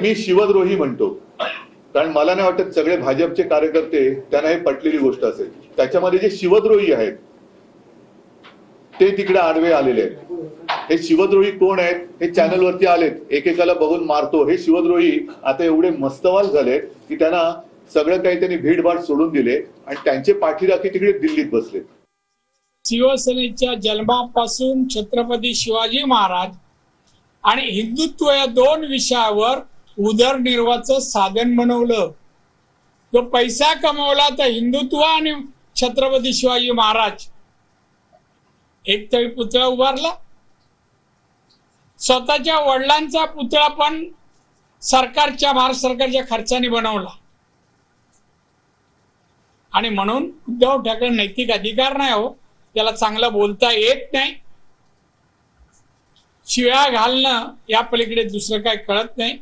मी शिवद्रोही म्हणतो, कारण मला नाही वाटत सगळे भाजपचे कार्यकर्ते त्यांना हे पटलेली गोष्ट असेल. त्याच्यामध्ये जे शिवद्रोही आहेत ते तिकडे आडवे आलेले आहेत. हे शिवद्रोही कोण आहेत हे चॅनलवरती आलेत, एकेकाला बघून मारतो हे शिवद्रोही आता एवढे मस्तवाल झालेत की त्यांना सगळं काही त्यांनी भीडभाड सोडून दिले आणि त्यांचे पाठीराखे तिकडे दिल्लीत बसले. शिवसेनेच्या जन्मापासून छत्रपती शिवाजी महाराज आणि हिंदुत्व या दोन विषयावर उदरनिर्वाहाचं साधन बनवलं. तो पैसा कमवला तर हिंदुत्व आणि छत्रपती शिवाजी महाराज एक तरी पुतळा उभारला. स्वतःच्या वडिलांचा पुतळा पण महाराष्ट्र सरकारच्या खर्चाने बनवला. आणि म्हणून उद्धव ठाकरे नैतिक अधिकार नाही हो, त्याला चांगलं बोलता येत नाही, शिव्या घालणं या पलीकडे दुसरं काय कळत नाही.